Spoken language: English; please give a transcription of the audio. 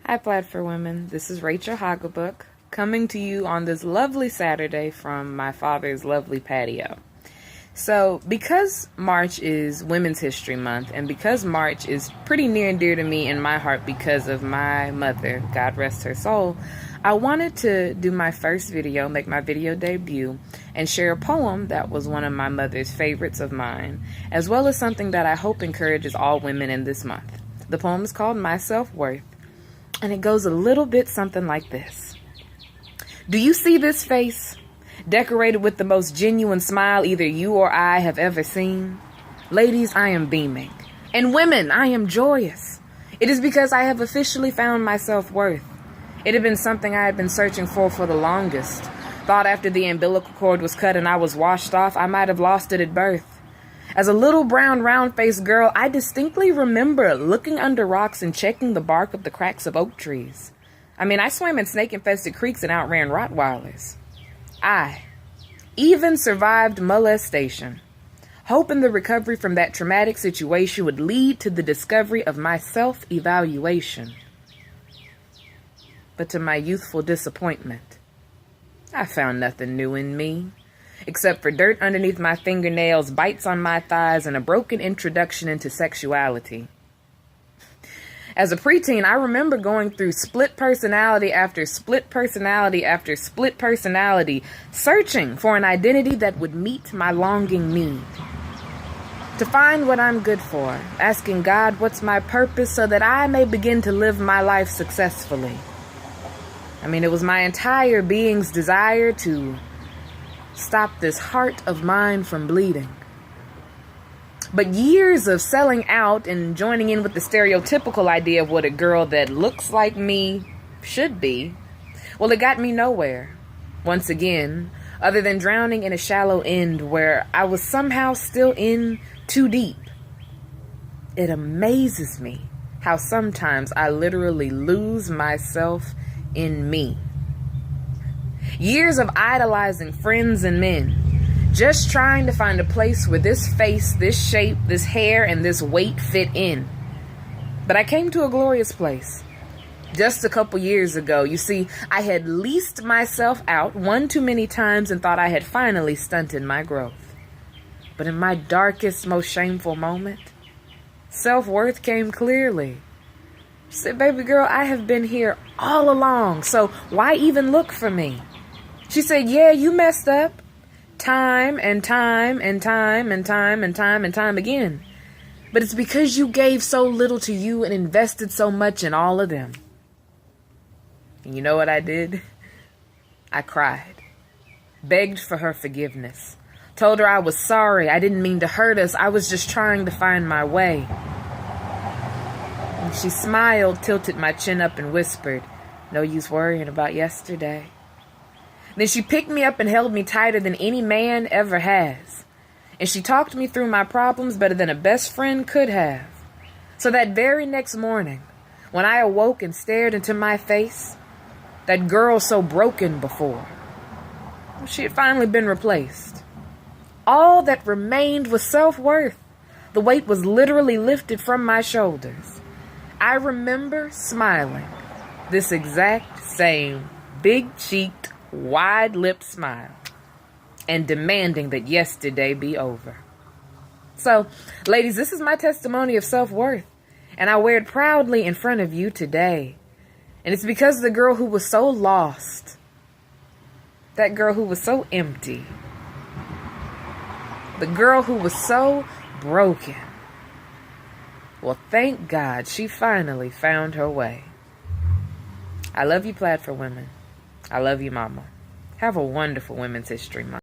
Hi, Plaid for Women. This is Rachel Haugabook, coming to you on this lovely Saturday from my father's lovely patio. So, because March is Women's History Month, and because March is pretty near and dear to me in my heart because of my mother, God rest her soul, I wanted to do my first video, make my video debut, and share a poem that was one of my mother's favorites of mine, as well as something that I hope encourages all women in this month. The poem is called My Self-Worth, and it goes a little bit something like this. Do you see this face? Decorated with the most genuine smile either you or I have ever seen? Ladies, I am beaming. And women, I am joyous. It is because I have officially found my self-worth. It had been something I had been searching for the longest. Thought after the umbilical cord was cut and I was washed off, I might have lost it at birth. As a little brown, round-faced girl, I distinctly remember looking under rocks and checking the bark of the cracks of oak trees. I swam in snake-infested creeks and outran Rottweilers. I even survived molestation, hoping the recovery from that traumatic situation would lead to the discovery of my self-evaluation. But to my youthful disappointment, I found nothing new in me, except for dirt underneath my fingernails, bites on my thighs, and a broken introduction into sexuality. As a preteen, I remember going through split personality after split personality after split personality, searching for an identity that would meet my longing need. To find what I'm good for, asking God what's my purpose so that I may begin to live my life successfully. It was my entire being's desire to stop this heart of mine from bleeding. But years of selling out and joining in with the stereotypical idea of what a girl that looks like me should be, well, it got me nowhere. Once again, other than drowning in a shallow end where I was somehow still in too deep. It amazes me how sometimes I literally lose myself in me. Years of idolizing friends and men, just trying to find a place where this face, this shape, this hair, and this weight fit in. But I came to a glorious place. Just a couple years ago, you see, I had leased myself out one too many times and thought I had finally stunted my growth. But in my darkest, most shameful moment, self-worth came clearly. She said, baby girl, I have been here all along, so why even look for me? She said, yeah, you messed up. Time and time and time and time and time and time again. But it's because you gave so little to you and invested so much in all of them. And you know what I did? I cried. Begged for her forgiveness. Told her I was sorry. I didn't mean to hurt us. I was just trying to find my way. And she smiled, tilted my chin up and whispered, no use worrying about yesterday. Then she picked me up and held me tighter than any man ever has. And she talked me through my problems better than a best friend could have. So that very next morning, when I awoke and stared into my face, that girl so broken before, she had finally been replaced. All that remained was self-worth. The weight was literally lifted from my shoulders. I remember smiling, this exact same big-cheeked, wide-lipped smile, and demanding that yesterday be over. So, ladies, this is my testimony of self-worth, and I wear it proudly in front of you today. And it's because the girl who was so lost, that girl who was so empty, the girl who was so broken, well, thank God she finally found her way. I love you, Plaid for Women. I love you, Mama. Have a wonderful Women's History Month.